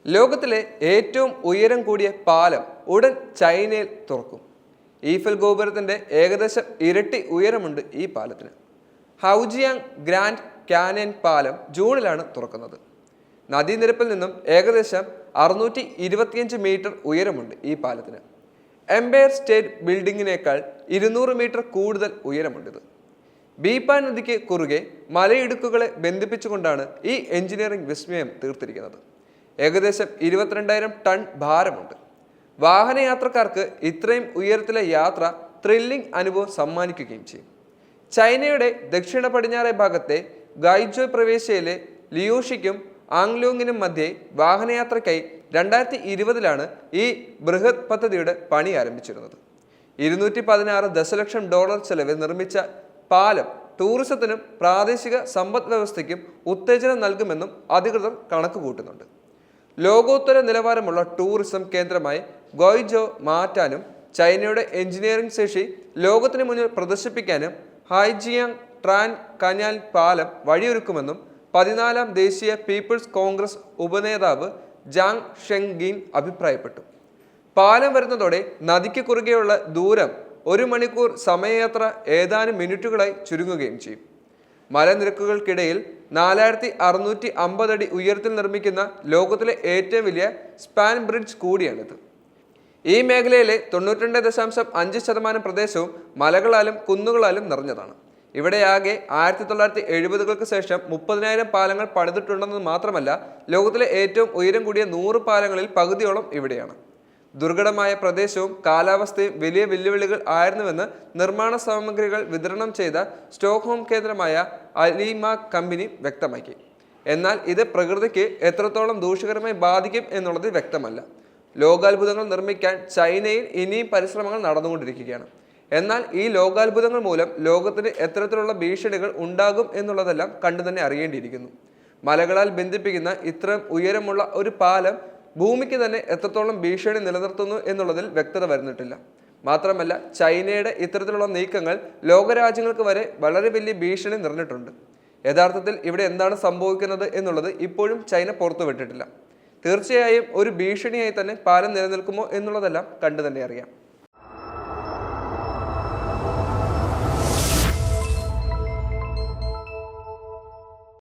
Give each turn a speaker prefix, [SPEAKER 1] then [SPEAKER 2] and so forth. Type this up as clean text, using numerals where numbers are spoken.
[SPEAKER 1] ലോകത്തിലെ ഏറ്റവും ഉയരം കൂടിയ പാലം ഉടൻ ചൈനയിൽ തുറക്കും. ഈഫൽ ഗോപുരത്തിന്റെ ഏകദേശം ഇരട്ടി ഉയരമുണ്ട് ഈ പാലത്തിന്. ഹൗജിയാങ് ഗ്രാൻഡ് കാനയൻ പാലം ജൂണിലാണ് തുറക്കുന്നത്. നദീനിരപ്പിൽ നിന്നും ഏകദേശം 625 മീറ്റർ ഉയരമുണ്ട് ഈ പാലത്തിന്. എംപയർ സ്റ്റേറ്റ് ബിൽഡിങ്ങിനേക്കാൾ 200 മീറ്റർ കൂടുതൽ ഉയരമുണ്ടിത്. ബീപ്പാൻ നദിക്ക് കുറുകെ മലയിടുക്കുകളെ ബന്ധിപ്പിച്ചുകൊണ്ടാണ് ഈ എഞ്ചിനീയറിംഗ് വിസ്മയം തീർത്തിരിക്കുന്നത്. ഏകദേശം 22,000 ടൺ ഭാരമുണ്ട്. വാഹനയാത്രക്കാർക്ക് ഇത്രയും ഉയരത്തിലെ യാത്ര ത്രില്ലിംഗ് അനുഭവം സമ്മാനിക്കുകയും ചെയ്യും. ചൈനയുടെ ദക്ഷിണ പടിഞ്ഞാറേ ഭാഗത്തെ ഗൈജോയ് പ്രവിശ്യയിലെ ലിയോഷിക്കും ആങ്ലോങ്ങിനും മധ്യേ വാഹനയാത്രയ്ക്കായി 2020 ഈ ബൃഹത് പദ്ധതിയുടെ പണി ആരംഭിച്ചിരുന്നത്. $216 ദശലക്ഷം ചെലവിൽ നിർമ്മിച്ച പാലം ടൂറിസത്തിനും പ്രാദേശിക സമ്പദ് വ്യവസ്ഥയ്ക്കും ഉത്തേജനം നൽകുമെന്നും അധികൃതർ കണക്ക് കൂട്ടുന്നുണ്ട്. ലോകോത്തര നിലവാരമുള്ള ടൂറിസം കേന്ദ്രമായി ഗോയ്ജോ മാറ്റാനും ചൈനയുടെ എഞ്ചിനീയറിംഗ് ശേഷി ലോകത്തിന് മുന്നിൽ പ്രദർശിപ്പിക്കാനും ഹൈജിയാങ് ട്രാൻ കനാൽ പാലം വഴിയൊരുക്കുമെന്നും 14-ാം ദേശീയ പീപ്പിൾസ് കോൺഗ്രസ് ഉപനേതാവ് ജാങ് ഷെങ്ഗീൻ അഭിപ്രായപ്പെട്ടു. പാലം വരുന്നതോടെ നദിക്ക് കുറുകെയുള്ള ദൂരം 1 മണിക്കൂർ സമയയാത്ര ഏതാനും മിനിറ്റുകളായി ചുരുങ്ങുകയും ചെയ്യും. മലനിരക്കുകൾക്കിടയിൽ 4650 അടി ഉയരത്തിൽ നിർമ്മിക്കുന്ന ലോകത്തിലെ ഏറ്റവും വലിയ സ്പാൻ ബ്രിഡ്ജ് കൂടിയാണിത്. ഈ മേഖലയിലെ 92.5% പ്രദേശവും മലകളാലും കുന്നുകളാലും നിറഞ്ഞതാണ്. ഇവിടെയാകെ 1970-കൾക്ക് ശേഷം 30,000 പാലങ്ങൾ പണിതിട്ടുണ്ടെന്ന് മാത്രമല്ല, ലോകത്തിലെ ഏറ്റവും ഉയരം കൂടിയ 100 പാലങ്ങളിൽ പകുതിയോളം ഇവിടെയാണ്. ദുർഘടമായ പ്രദേശവും കാലാവസ്ഥയും വലിയ വെല്ലുവിളികൾ ആയിരുന്നുവെന്ന് നിർമ്മാണ സാമഗ്രികൾ വിതരണം ചെയ്ത സ്റ്റോക്ക്ഹോം കേന്ദ്രമായ അലീമ കമ്പനി വ്യക്തമാക്കി. എന്നാൽ ഇത് പ്രകൃതിക്ക് എത്രത്തോളം ദൂഷ്യകരമായി ബാധിക്കും എന്നുള്ളത് വ്യക്തമല്ല. ലോകാത്ഭുതങ്ങൾ നിർമ്മിക്കാൻ ചൈനയിൽ ഇനിയും പരിശ്രമങ്ങൾ നടന്നുകൊണ്ടിരിക്കുകയാണ്. എന്നാൽ ഈ ലോകാത്ഭുതങ്ങൾ മൂലം ലോകത്തിന് എത്തരത്തിലുള്ള ഭീഷണികൾ ഉണ്ടാകും എന്നുള്ളതെല്ലാം കണ്ടു തന്നെ അറിയേണ്ടിയിരിക്കുന്നു. മലകളാൽ ബന്ധിപ്പിക്കുന്ന ഇത്രയും ഉയരമുള്ള ഒരു പാലം ഭൂമിക്ക് തന്നെ എത്രത്തോളം ഭീഷണി നിലനിർത്തുന്നു എന്നുള്ളതിൽ വ്യക്തത വരുന്നിട്ടില്ല. മാത്രമല്ല, ചൈനയുടെ ഇത്തരത്തിലുള്ള നീക്കങ്ങൾ ലോകരാജ്യങ്ങൾക്ക് വരെ വളരെ വലിയ ഭീഷണി നിറഞ്ഞിട്ടുണ്ട്. യഥാർത്ഥത്തിൽ ഇവിടെ എന്താണ് സംഭവിക്കുന്നത് എന്നുള്ളത് ഇപ്പോഴും ചൈന പുറത്തുവിട്ടിട്ടില്ല. തീർച്ചയായും ഒരു ഭീഷണിയായി തന്നെ പാലം നിലനിൽക്കുമോ എന്നുള്ളതെല്ലാം കണ്ടു തന്നെ അറിയാം.